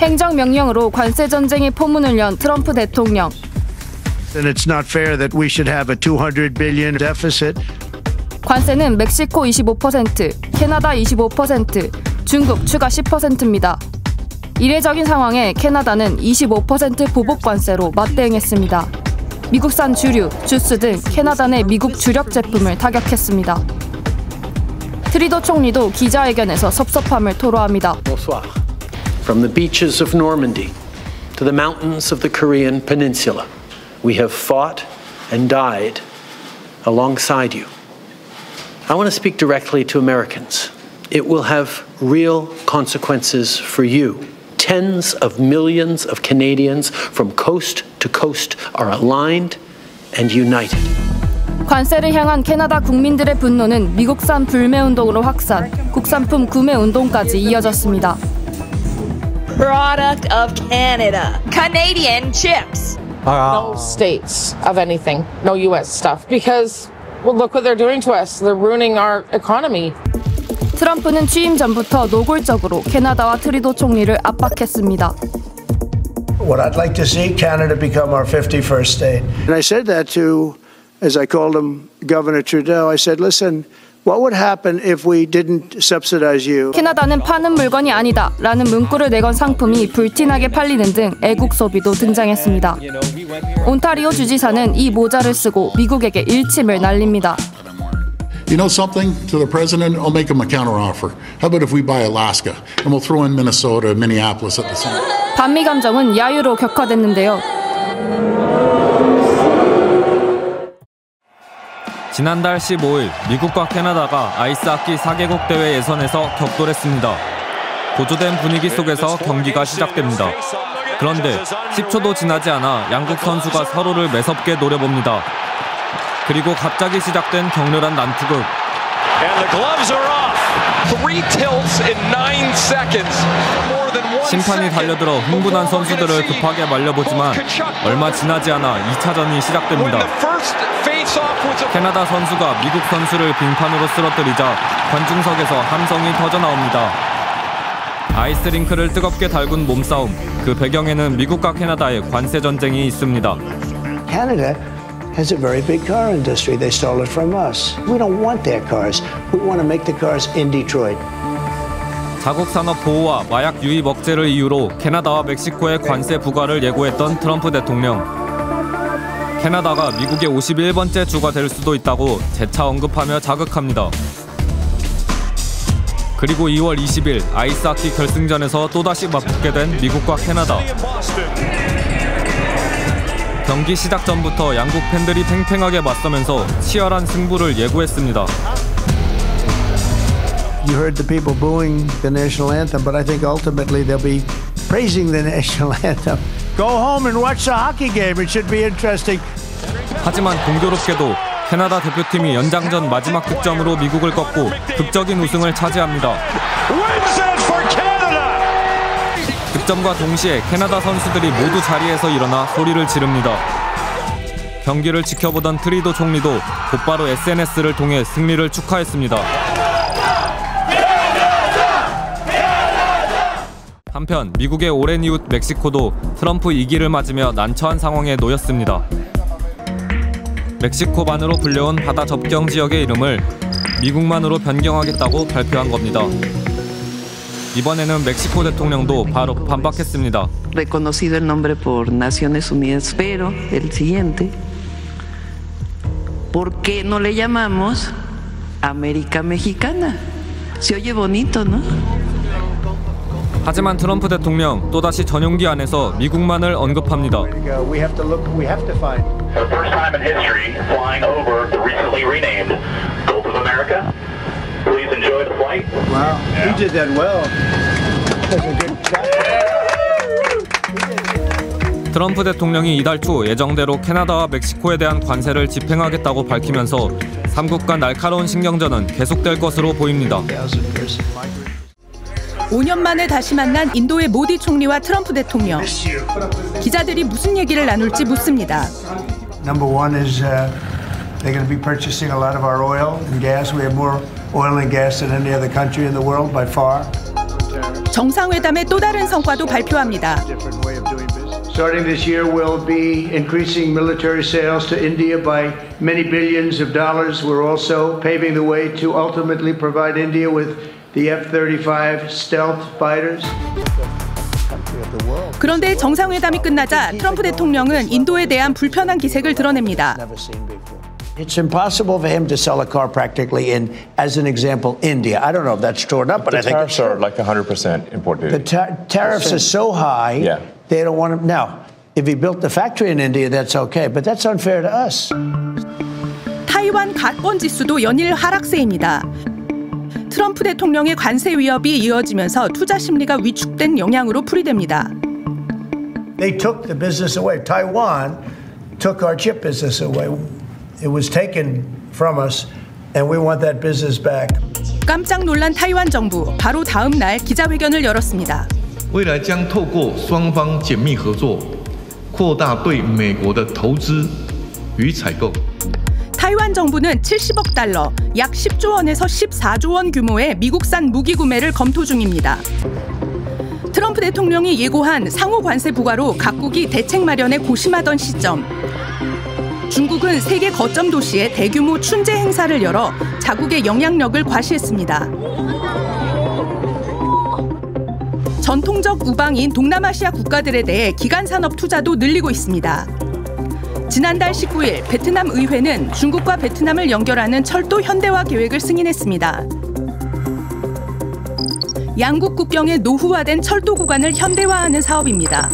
행정명령으로 관세 전쟁의 포문을 연 트럼프 대통령. And it's not fair that we should have a 200 billion deficit. 관세는 멕시코 25%, 캐나다 25%, 중국 추가 10%입니다. 이례적인 상황에 캐나다는 25% 보복 관세로 맞대응했습니다. 미국산 주류, 주스 등 캐나다 내 미국 주력 제품을 타격했습니다. 트리도 총리도 기자회견에서 섭섭함을 토로합니다. From the beaches of Normandy to the mountains of the Korean Peninsula, we have fought and died alongside you. I want to speak directly to Americans. It will have real consequences for you. Tens of millions of Canadians from coast to coast are aligned and united. 관세를 향한 캐나다 국민들의 분노는 미국산 불매운동으로 확산, 국산품 구매 운동까지 이어졌습니다. Product of Canada. Canadian chips. No states of anything, no U.S. stuff, because well, look what they're doing to us. They're ruining our economy. 트럼프는 취임 전부터 노골적으로 캐나다와 트리도 총리를 압박했습니다. What I'd like to see Canada become our 51st state. And I said that to, as I called him, Governor Trudeau. I said, listen, what would happen if we didn't subsidize you? 캐나다는 파는 물건이 아니다 라는 문구를 내건 상품이 불티나게 팔리는 등 애국 소비도 등장했습니다. 온타리오 주지사는 이 모자를 쓰고 미국에게 일침을 날립니다. You know something? To the president, I'll make him a counteroffer. How about if we buy Alaska and we'll throw in Minnesota, Minneapolis at the same time? 반미 감정은 야유로 격화됐는데요. 지난달 15일 미국과 캐나다가 아이스하키 4개국 대회 예선에서 격돌했습니다. 고조된 분위기 속에서 경기가 시작됩니다. 그런데 10초도 지나지 않아 양국 선수가 서로를 매섭게 노려봅니다. 그리고 갑자기 시작된 격렬한 난투극. 심판이 달려들어 흥분한 선수들을 급하게 말려보지만 얼마 지나지 않아 2차전이 시작됩니다. 캐나다 선수가 미국 선수를 빙판으로 쓰러뜨리자 관중석에서 함성이 터져나옵니다. 아이스링크를 뜨겁게 달군 몸싸움, 그 배경에는 미국과 캐나다의 관세 전쟁이 있습니다. Canada has a very big car industry. They stole it from us. We don't want their cars. We want to make the cars in Detroit. 자국 산업 보호와 마약 유입 억제를 이유로 캐나다와 멕시코의 관세 부과를 예고했던 트럼프 대통령. 캐나다가 미국의 51번째 주가 될 수도 있다고 재차 언급하며 자극합니다. 그리고 2월 20일 아이스하키 결승전에서 또다시 맞붙게 된 미국과 캐나다. 경기 시작 전부터 양국 팬들이 팽팽하게 맞서면서 치열한 승부를 예고했습니다. You heard the people booing the national anthem, but I think ultimately they'll be praising the national anthem. Go home and watch the hockey game. It should be interesting. 하지만 공교롭게도 캐나다 대표팀이 연장전 마지막 득점으로 미국을 꺾고 극적인 우승을 차지합니다. 득점과 동시에 캐나다 선수들이 모두 자리에서 일어나 소리를 지릅니다. 경기를 지켜보던 트리도 총리도 곧바로 SNS를 통해 승리를 축하했습니다. 한편 미국의 오랜 이웃 멕시코도 트럼프 2기를 맞으며 난처한 상황에 놓였습니다. 멕시코반으로 불려온 바다 접경 지역의 이름을 미국만으로 변경하겠다고 발표한 겁니다. 이번에는 멕시코 대통령도 바로 반박했습니다. Reconocido el nombre por Naciones Unidas, pero el siguiente, ¿por qué no le llamamos América Mexicana? Se oye bonito, ¿no? 하지만 트럼프 대통령 또다시 전용기 안에서 미국만을 언급합니다. We have to find. For the first time in history, flying over the recently renamed Gulf of America. Please enjoy the flight. Wow, he did that well. That's a good shot. 트럼프 대통령이 이달 초 예정대로 캐나다와 멕시코에 대한 관세를 집행하겠다고 밝히면서 3국 간 날카로운 신경전은 계속될 것으로 보입니다. 5년 만에 다시 만난 인도의 모디 총리와 트럼프 대통령. 기자들이 무슨 얘기를 나눌지 묻습니다. Number one is they're going to be purchasing a lot of our oil and gas. We have more oil and gas than any other country in the world by far. 정상회담의 또 다른 성과도 발표합니다. Starting this year, we'll be increasing military sales to India by many billions of dollars. We're also paving the way to ultimately provide India with the F-35 stealth fighters. 그런데 정상회담이 끝나자 트럼프 대통령은 인도에 대한 불편한 기색을 드러냅니다. It's impossible for him to sell a car practically in, as an example, India. I don't know if that's true or not, but I think tariffs are like 100% import duty. The tariffs are so high, they don't want him. Now, if he built the factory in India, that's okay, but that's unfair to us. 타이완 가권 지수도 연일 하락세입니다. 트럼프 대통령의 관세 위협이 이어지면서 투자 심리가 위축된 영향으로 풀이됩니다. They took the business away. Taiwan took our chip business away. It was taken from us, and we want that business back. 깜짝 놀란 타이완 정부, 바로 다음 날 기자회견을 열었습니다. 未来将透过双方紧密合作，扩大对美国的投资与采购。 타이완 정부는 70억 달러, 약 10조 원에서 14조 원 규모의 미국산 무기 구매를 검토 중입니다. 트럼프 대통령이 예고한 상호 관세 부과로 각국이 대책 마련에 고심하던 시점. 중국은 세계 거점 도시에 대규모 춘제 행사를 열어 자국의 영향력을 과시했습니다. 전통적 우방인 동남아시아 국가들에 대해 기간산업 투자도 늘리고 있습니다. 지난달 19일 베트남 의회는 중국과 베트남을 연결하는 철도 현대화 계획을 승인했습니다. 양국 국경에 노후화된 철도 구간을 현대화하는 사업입니다.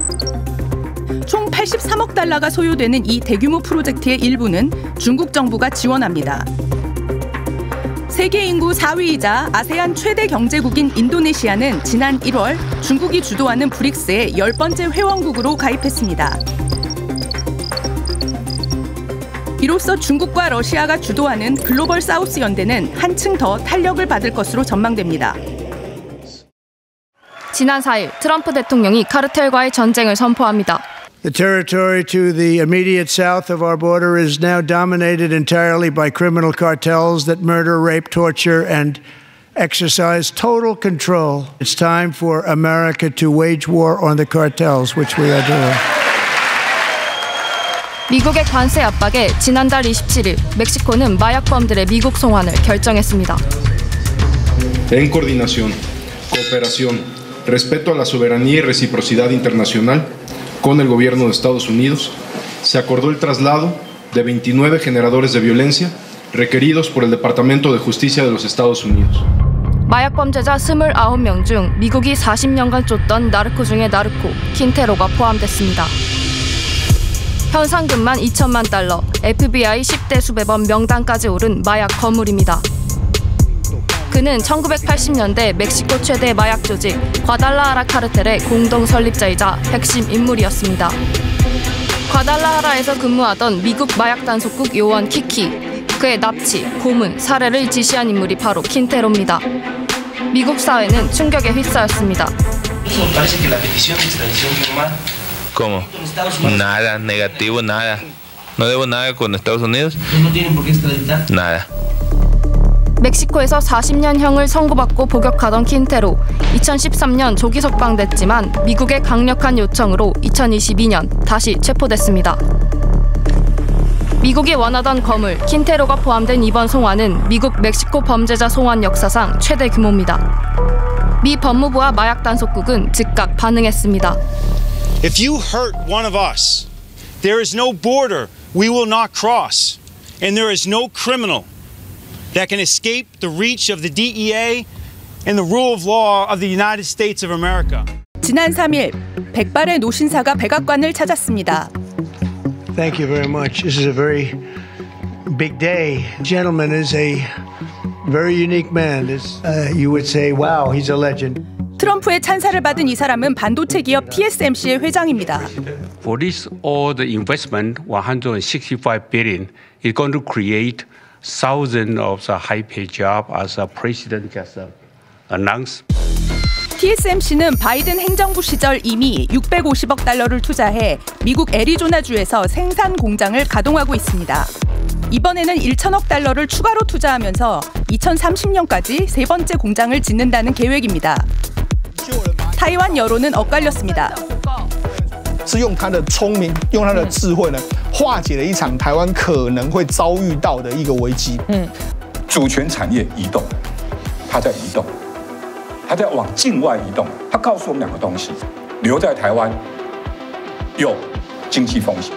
총 83억 달러가 소요되는 이 대규모 프로젝트의 일부는 중국 정부가 지원합니다. 세계 인구 4위이자 아세안 최대 경제국인 인도네시아는 지난 1월 중국이 주도하는 브릭스의 10번째 회원국으로 가입했습니다. 이로써 중국과 러시아가 주도하는 글로벌 사우스 연대는 한층 더 탄력을 받을 것으로 전망됩니다. 지난 4일 트럼프 대통령이 카르텔과의 전쟁을 선포합니다. The territory to the immediate south of our border is now dominated entirely by criminal cartels that murder, rape, torture, and exercise total control. It's time for America to wage war on the cartels, which we are doing. 미국의 관세 압박에 지난달 27일 멕시코는 마약범들의 미국 송환을 결정했습니다. En coordinación, cooperación, respeto a la soberanía y reciprocidad internacional con el gobierno de Estados Unidos, se acordó el traslado de 29 generadores de violencia requeridos por el Departamento de Justicia de los Estados Unidos. 마약범죄자 29명 중 미국이 40년간 쫓던 나르코 중의 나르코, 킨테로가 포함됐습니다. 현상금만 2천만 달러, FBI 10대 수배범 명단까지 오른 마약 거물입니다. 그는 1980년대 멕시코 최대 마약 조직 과달라하라 카르텔의 공동 설립자이자 핵심 인물이었습니다. 과달라하라에서 근무하던 미국 마약 단속국 요원 키키, 그의 납치, 고문, 살해를 지시한 인물이 바로 킨테로입니다. 미국 사회는 충격에 휩싸였습니다. ¿Cómo? Nada, negativo, nada. No debo nada con Estados Unidos. Nada. 멕시코에서 40년형을 선고받고 복역하던 킨테로, 2013년 조기 석방됐지만 미국의 강력한 요청으로 2022년 다시 체포됐습니다. 미국이 원하던 거물, 킨테로가 포함된 이번 송환은 미국 멕시코 범죄자 송환 역사상 최대 규모입니다. 미 법무부와 마약 단속국은 즉각 반응했습니다. If you hurt one of us, there is no border we will not cross, and there is no criminal that can escape the reach of the DEA and the rule of law of the United States of America. 지난 3일 백발의 노신사가 백악관을 찾았습니다. Thank you very much. This is a very big day. The gentleman is a very unique man. You would say, wow, he's a legend. 트럼프의 찬사를 받은 이 사람은 반도체 기업 TSMC의 회장입니다. For this all the investment, 165 billion, is going to create thousands of high-paid jobs, as the president just announced. TSMC는 바이든 행정부 시절 이미 650억 달러를 투자해 미국 애리조나주에서 생산 공장을 가동하고 있습니다. 이번에는 1천억 달러를 추가로 투자하면서 2030년까지 세 번째 공장을 짓는다는 계획입니다. 타이완 여론은 엇갈렸습니다. 是用他的聪明，用他的智慧呢，化解了一场台湾可能会遭遇到的一个危机。主权产业移动，它在移动，它在往境外移动。它告诉我们两个东西：留在台湾有经济风险。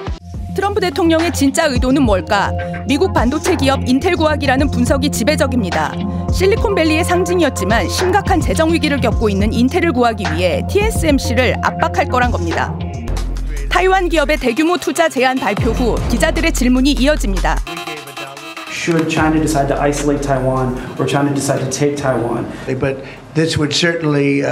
트럼프 대통령의 진짜 의도는 뭘까? 미국 반도체 기업 인텔과학이라는 분석이 지배적입니다. 실리콘밸리의 상징이었지만 심각한 재정 위기를 겪고 있는 인텔을 구하기 위해 TSMC를 압박할 거란 겁니다. 타이완 기업의 대규모 투자 제한 발표 후 기자들의 질문이 이어집니다. Should China decide to isolate Taiwan or China decide to take Taiwan? But this would certainly,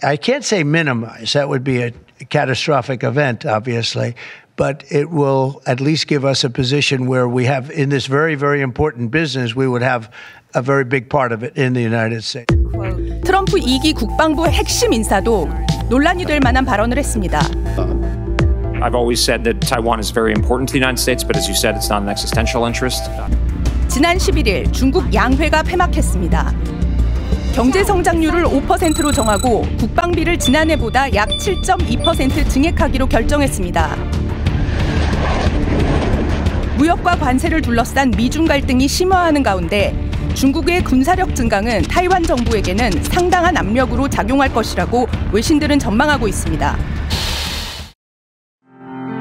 I can't say minimize. That would be a catastrophic event, obviously. But it will at least give us a position where we have, in this very, very important business, we would have a very big part of it in the United States. 트럼프 2기 국방부 핵심 인사도 논란이 될 만한 발언을 했습니다. I've always said that Taiwan is very important to the United States, but as you said, it's not an existential interest. 지난 11일 중국 양회가 폐막했습니다. 경제 성장률을 5%로 정하고 국방비를 지난해보다 약 7.2% 증액하기로 결정했습니다. 무역과 관세를 둘러싼 미중 갈등이 심화하는 가운데 중국의 군사력 증강은 타이완 정부에게는 상당한 압력으로 작용할 것이라고 외신들은 전망하고 있습니다.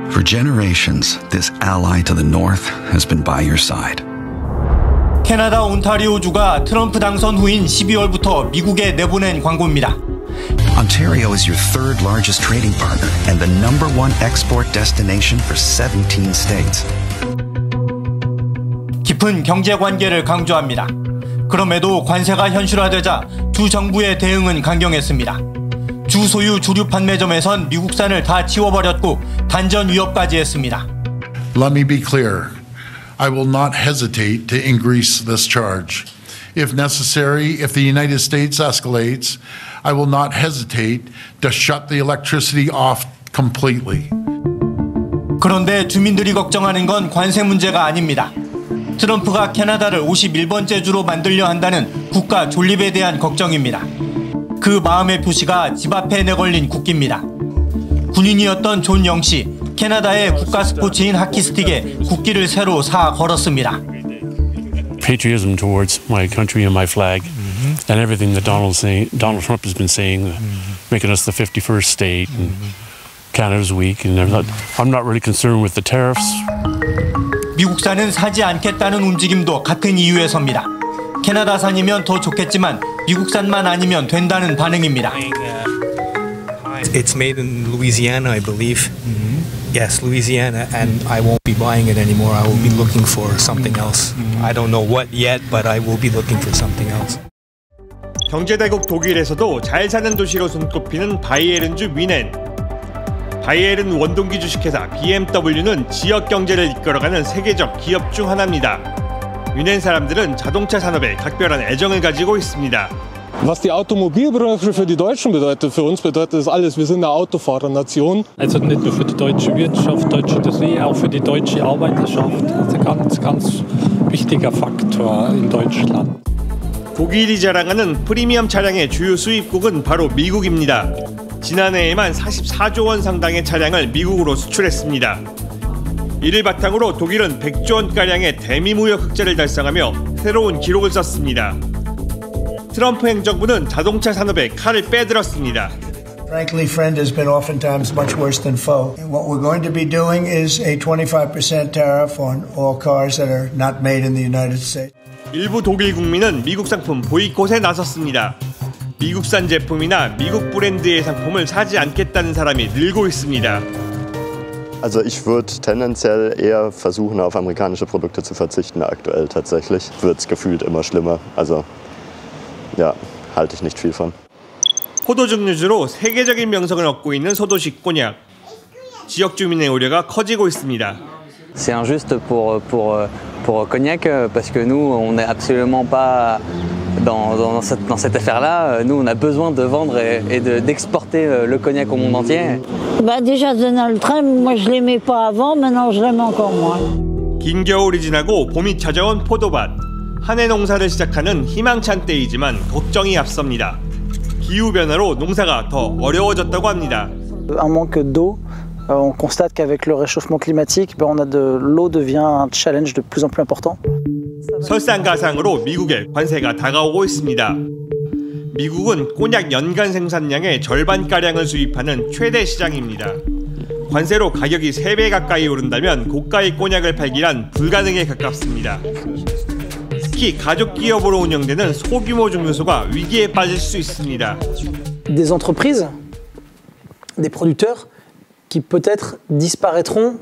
For generations, this ally to the north has been by your side. 캐나다 온타리오주가 트럼프 당선 후인 12월부터 미국에 내보낸 광고입니다. Ontario is your third largest trading partner and the #1 export destination for 17 states. 깊은 경제 관계를 강조합니다. 그럼에도 관세가 현실화되자 두 정부의 대응은 강경했습니다. 주 소유 주류 판매점에선 미국산을 다 지워버렸고 단전 위협까지 했습니다. Let me be clear. I will not hesitate to increase this charge. If necessary, if the United States escalates, I will not hesitate to shut the electricity off completely. 그런데 주민들이 걱정하는 건 관세 문제가 아닙니다. 트럼프가 캐나다를 51번째 주로 만들려 한다는 국가 존립에 대한 걱정입니다. 그 마음의 표시가 집 앞에 내걸린 국기입니다. 군인이었던 존 영씨, 캐나다의 국가 스포츠인 하키스틱에 국기를 새로 사 걸었습니다. Patriotism towards my country and my flag, and everything that Donald Trump has been saying, making us the 51st state, and Canada's weak, and everything. I'm not really concerned with the tariffs. 미국산은 사지 않겠다는 움직임도 같은 이유에서입니다. 캐나다산이면 더 좋겠지만 미국산만 아니면 된다는 반응입니다. It's made in Louisiana, I believe. Yes, Louisiana, and I won't be buying it anymore. I will be looking for something else. I don't know what yet, but I will be looking for something else. 경제다국 독일에서도 잘 사는 도시로 손꼽히는 바이에른주 뮌헨. 바이에른 원동기 주식회사 BMW는 지역 경제를 이끌어가는 세계적 기업 중 하나입니다. 뮌헨 사람들은 자동차 산업에 각별한 애정을 가지고 있습니다. Was die Automobilbranche für die Deutschen bedeutet, für uns bedeutet das alles. Wir sind eine Autofahrernation. Also nicht nur für die deutsche Wirtschaft, deutsche Industrie, auch für die deutsche Arbeiterschaft. Das ist ein ganz wichtiger Faktor in Deutschland. 독일이 자랑하는 프리미엄 차량의 주요 수입국은 바로 미국입니다. 지난해에만 44조 원 상당의 차량을 미국으로 수출했습니다. 이를 바탕으로 독일은 100조 원가량의 대미 무역 흑자를 달성하며 새로운 기록을 썼습니다. 트럼프 행정부는 자동차 산업에 칼을 빼들었습니다. Frankly, friend has been oftentimes much worse than foe. And what we're going to be doing is a 25% tariff on all cars that are not made in the United States. 일부 독일 국민은 미국 상품 보이콧에 나섰습니다. 미국산 제품이나 미국 브랜드의 상품을 사지 않겠다는 사람이 늘고 있습니다. Also ich würde tendenziell eher versuchen, auf amerikanische Produkte zu verzichten. Aktuell tatsächlich wird es gefühlt immer schlimmer. Also ja, halte ich nicht viel von. 포도 증류주로 세계적인 명성을 얻고 있는 소도식 꼬냑. 지역 주민의 우려가 커지고 있습니다. C'est injuste pour Cognac parce que nous on n'est absolument pas dans cette affaire-là. Nous on a besoin de vendre et d'exporter le cognac au monde entier. Bah déjà Donald Trump, moi je l'aimais pas avant, maintenant je l'aime encore moins. 긴 겨울이 지나고 봄이 찾아온 포도밭. 한 해 농사를 시작하는 희망찬 때이지만 걱정이 앞섭니다. 기후변화로 농사가 더 어려워졌다고 합니다. Un manque d'eau. On constate qu'avec le réchauffement climatique, l'eau devient un challenge de plus en plus important. 설상가상으로 미국의 관세가 다가오고 있습니다. 미국은 곤약 연간 생산량의 절반가량을 수입하는 최대 시장입니다. 관세로 가격이 3배 가까이 오른다면 고가의 곤약을 팔기란 불가능에 가깝습니다. 특히 가족 기업으로 운영되는 소규모 증류소가 위기에 빠질 수 있습니다. Des entreprises, des producteurs qui peut-être disparaîtront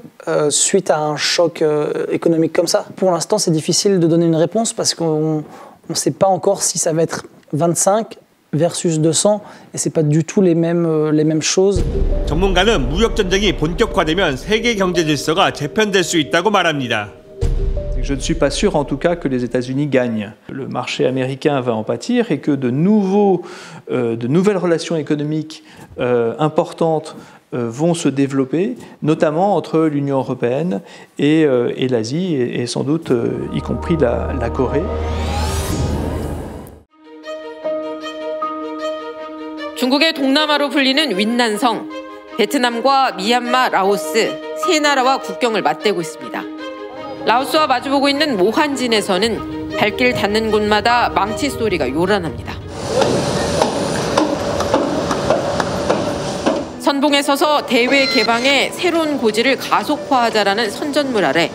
suite à un choc économique comme ça. Pour l'instant, c'est difficile de donner une réponse parce qu'on ne sait pas encore si ça va être 25 versus 200 et c'est pas du tout les mêmes choses. 전문가는 무역 전쟁이 본격화되면 세계 경제 질서가 재편될 수 있다고 말합니다. Je ne suis pas sûr, en tout cas, que les États-Unis gagnent. Le marché américain va en pâtir et que de nouvelles relations économiques importantes vont se développer, notamment entre l'Union européenne et l'Asie, et sans doute y compris la Corée. 중국의 동남아로 불리는 윈난성, 베트남과 미얀마, 라오스 세 나라와 국경을 맞대고 있습니다. 라오스와 마주보고 있는 모한진에서는 발길 닿는 곳마다 망치 소리가 요란합니다. 선봉에 서서 대외 개방해 새로운 고지를 가속화하자라는 선전물 아래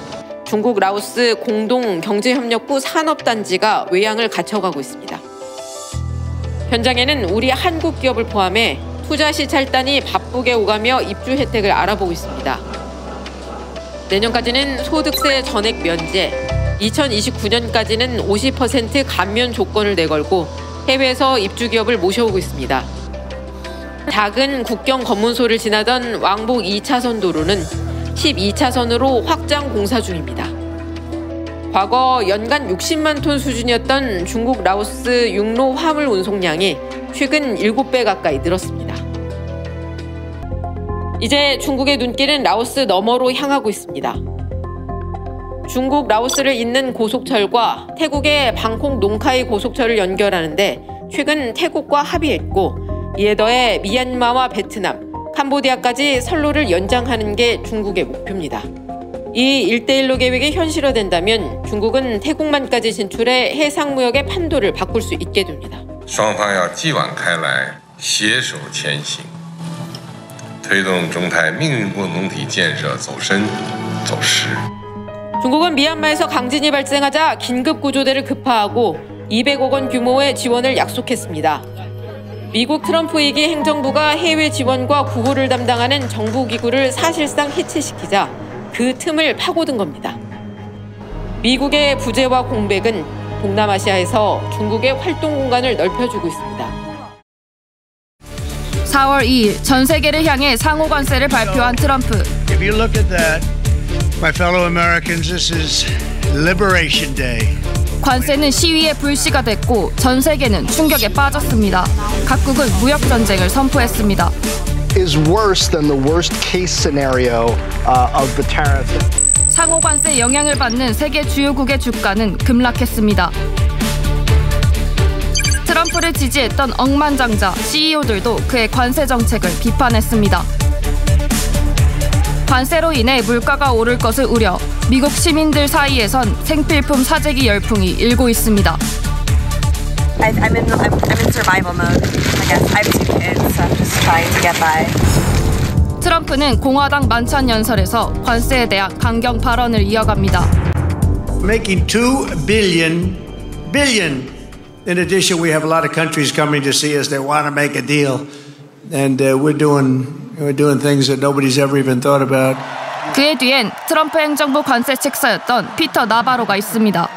중국 라오스 공동 경제협력부 산업단지가 외양을 갖춰가고 있습니다. 현장에는 우리 한국 기업을 포함해 투자 시찰단이 바쁘게 오가며 입주 혜택을 알아보고 있습니다. 내년까지는 소득세 전액 면제, 2029년까지는 50% 감면 조건을 내걸고 해외에서 입주 기업을 모셔오고 있습니다. 작은 국경 검문소를 지나던 왕복 2차선 도로는 12차선으로 확장 공사 중입니다. 과거 연간 60만 톤 수준이었던 중국 라오스 육로 화물 운송량이 최근 7배 가까이 늘었습니다. 이제 중국의 눈길은 라오스 너머로 향하고 있습니다. 중국 라오스를 잇는 고속철과 태국의 방콕 농카이 고속철을 연결하는데 최근 태국과 합의했고 이에 더해 미얀마와 베트남, 캄보디아까지 선로를 연장하는 게 중국의 목표입니다. 이 1대1로 계획이 현실화된다면 중국은 태국만까지 진출해 해상무역의 판도를 바꿀 수 있게 됩니다. 双方要继往开来，携手前行，推动中台命运共同体建设走深走实。 중국은 미얀마에서 강진이 발생하자 긴급 구조대를 급파하고 200억 원 규모의 지원을 약속했습니다. 미국 트럼프 2기 행정부가 해외 지원과 구호를 담당하는 정부기구를 사실상 해체시키자 그 틈을 파고든 겁니다. 미국의 부재와 공백은 동남아시아에서 중국의 활동 공간을 넓혀주고 있습니다. 4월 2일 전 세계를 향해 상호 관세를 발표한 트럼프. If you look at that, my fellow Americans, this is Liberation Day. 관세는 시위의 불씨가 됐고 전 세계는 충격에 빠졌습니다. 각국은 무역 전쟁을 선포했습니다. Is worse than the worst case scenario of the tariff. 상호 관세 영향을 받는 세계 주요국의 주가는 급락했습니다. 트럼프를 지지했던 억만장자 CEO들도 그의 관세 정책을 비판했습니다. 관세로 인해 물가가 오를 것을 우려 미국 시민들 사이에선 생필품 사재기 열풍이 일고 있습니다. I'm in survival mode. I guess I have 2 kids, so I'm just trying to get by. 트럼프는 공화당 만찬 연설에서 관세에 대한 강경 발언을 이어갑니다. Making $2 billion. In addition, we have a lot of countries coming to see us that want to make a deal, and we're doing things that nobody's ever even thought about. 그의 뒤엔 트럼프 행정부 관세 책사였던 피터 나바로가 있습니다.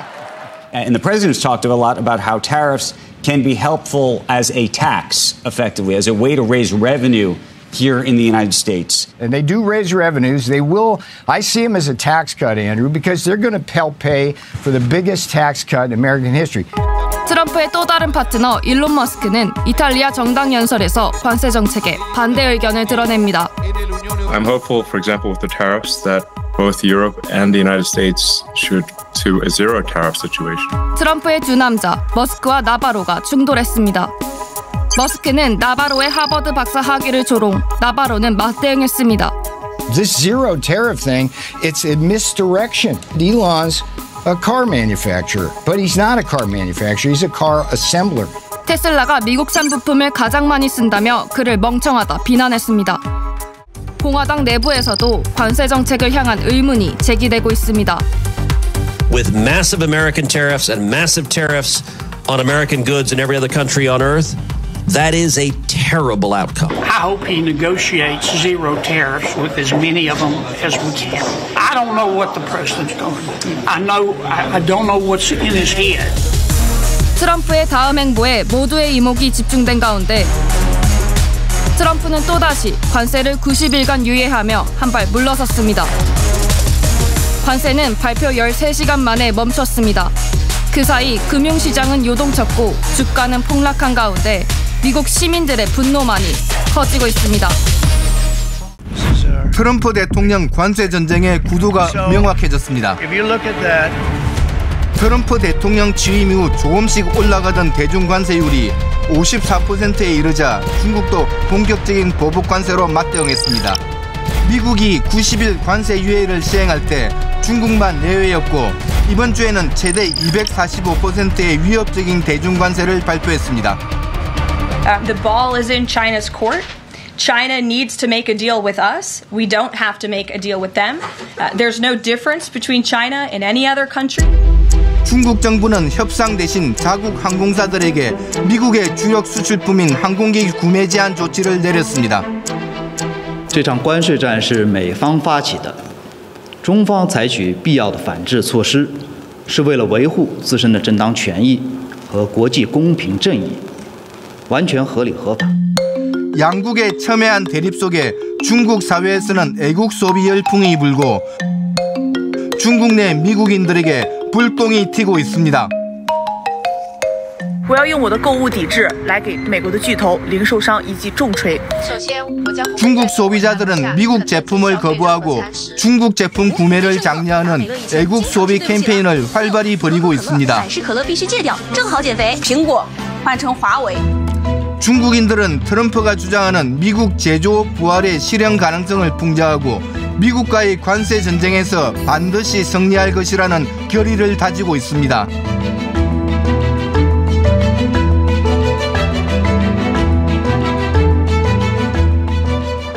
And the president's talked a lot about how tariffs can be helpful as a tax, effectively, as a way to raise revenue here in the United States. And they do raise revenues. They will. I see them as a tax cut, Andrew, because they're going to help pay for the biggest tax cut in American history. 트럼프의 또 다른 파트너 일론 머스크는 이탈리아 정당 연설에서 관세 정책에 반대 의견을 드러냅니다. I'm hopeful, for example, with the tariffs, that both Europe and the United States should to a zero tariff situation. 트럼프의 두 남자 머스크와 나바로가 충돌했습니다. 머스크는 나바로의 하버드 박사 학위를 조롱, 나바로는 맞대응했습니다. This zero tariff thing, it's a misdirection. Elon's a car manufacturer, but he's not a car manufacturer. He's a car assembler. 테슬라가 미국산 부품을 가장 많이 쓴다며 그를 멍청하다 비난했습니다. 공화당 내부에서도 관세 정책을 향한 의문이 제기되고 있습니다. With massive American tariffs and massive tariffs on American goods in every other country on earth, that is a terrible outcome. I hope he negotiates zero tariffs with as many of them as we can. I don't know what the president's going to do. I don't know what's in his head. 트럼프의 다음 행보에 모두의 이목이 집중된 가운데 트럼프는 또다시 관세를 90일간 유예하며 한 발 물러섰습니다. 관세는 발표 13시간 만에 멈췄습니다. 그 사이 금융시장은 요동쳤고 주가는 폭락한 가운데 미국 시민들의 분노만이 커지고 있습니다. 트럼프 대통령 관세 전쟁의 구도가 명확해졌습니다. 트럼프 대통령 취임 이후 조금씩 올라가던 대중 관세율이 54%에 이르자 중국도 본격적인 보복 관세로 맞대응했습니다. 미국이 90일 관세 유예를 시행할 때 중국만 예외였고 이번 주에는 최대 245%의 위협적인 대중 관세를 발표했습니다. The ball is in China's court. China needs to make a deal with us. We don't have to make a deal with them. There's no difference between China and any other country. 중국 정부는 협상 대신 자국 항공사들에게 미국의 주력 수출품인 항공기 구매 제한 조치를 내렸습니다. 这场关税战是美方发起的，中方采取必要的反制措施，是为了维护自身的正当权益和国际公平正义，完全合理合法。 양국의 첨예한 대립 속에 중국 사회에서는 애국 소비 열풍이 불고 중국 내 미국인들에게 불똥이 튀고 있습니다. 我要用我的购物抵制来给美国的巨头、零售商一记重锤。 중국 소비자들은 미국 제품을 거부하고 중국 제품 구매를 장려하는 애국 소비 캠페인을 활발히 벌이고 있습니다. 중국인들은 트럼프가 주장하는 미국 제조업 부활의 실현 가능성을 풍자하고 미국과의 관세 전쟁에서 반드시 승리할 것이라는 결의를 다지고 있습니다.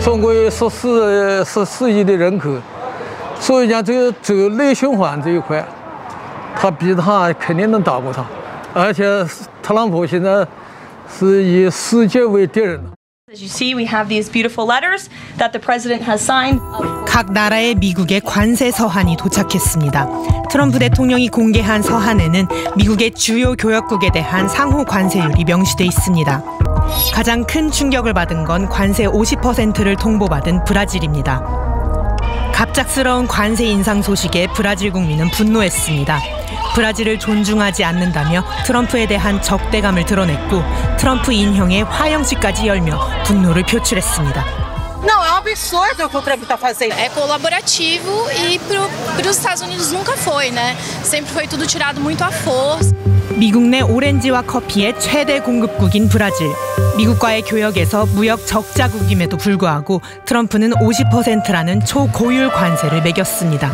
중국의 14亿的人口，所以讲这个内循环这一块，他比他肯定能打过他，而且特朗普现在是以世界为敌人。 As you see, we have these beautiful letters that the president has signed. 각 나라의 미국의 관세 서한이 도착했습니다. 트럼프 대통령이 공개한 서한에는 미국의 주요 교역국에 대한 상호 관세율이 명시돼 있습니다. 가장 큰 충격을 받은 건 관세 50%를 통보받은 브라질입니다. 갑작스러운 관세 인상 소식에 브라질 국민은 분노했습니다. 브라질을 존중하지 않는다며 트럼프에 대한 적대감을 드러냈고 트럼프 인형의 화형식까지 열며 분노를 표출했습니다. Não, é um absurdo o que o Trump está fazendo. É colaborativo e para os Estados Unidos nunca foi, né? Sempre foi tudo tirado muito à força. 미국 내 오렌지와 커피의 최대 공급국인 브라질. 미국과의 교역에서 무역 적자국임에도 불구하고 트럼프는 50%라는 초고율 관세를 매겼습니다.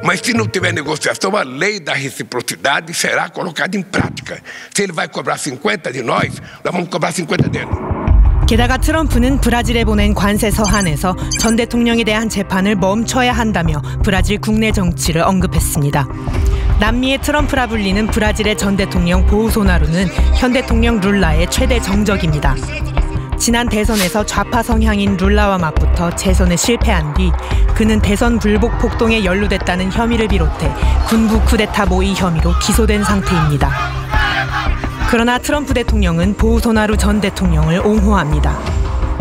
Mas se não tiver negociação, a lei da reciprocidade será colocada em prática. Se ele vai cobrar 50 de nós, nós vamos cobrar 50 dele. 게다가 트럼프는 브라질에 보낸 관세 서한에서 전 대통령에 대한 재판을 멈춰야 한다며 브라질 국내 정치를 언급했습니다. 남미의 트럼프라 불리는 브라질의 전 대통령 보우소나루는 현 대통령 룰라의 최대 정적입니다. 지난 대선에서 좌파 성향인 룰라와 맞붙어 재선에 실패한 뒤 그는 대선 불복 폭동에 연루됐다는 혐의를 비롯해 군부 쿠데타 모의 혐의로 기소된 상태입니다. 그러나 트럼프 대통령은 보우소나루 전 대통령을 옹호합니다.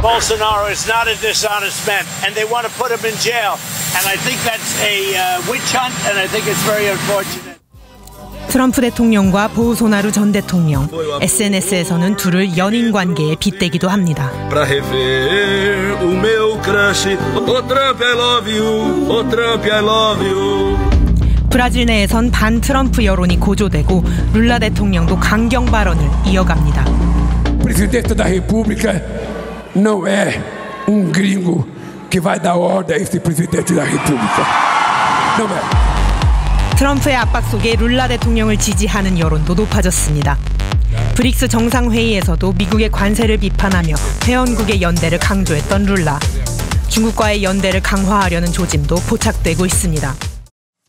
Bolsonaro is not a dishonest man, and they want to put him in jail. And I think that's a witch hunt, and I think it's very unfortunate. 트럼프 대통령과 보우소나루 전 대통령, SNS에서는 둘을 연인 관계에 빗대기도 합니다. Pra rever o meu crush, oh Trump I love you, oh Trump I love you. 브라질 내에선 반-트럼프 여론이 고조되고 룰라 대통령도 강경 발언을 이어갑니다. Presidente da República não é gringo que vai dar ordem a esse presidente da República. Não é. 트럼프의 압박 속에 룰라 대통령을 지지하는 여론도 높아졌습니다. 브릭스 정상회의에서도 미국의 관세를 비판하며 회원국의 연대를 강조했던 룰라. 중국과의 연대를 강화하려는 조짐도 포착되고 있습니다.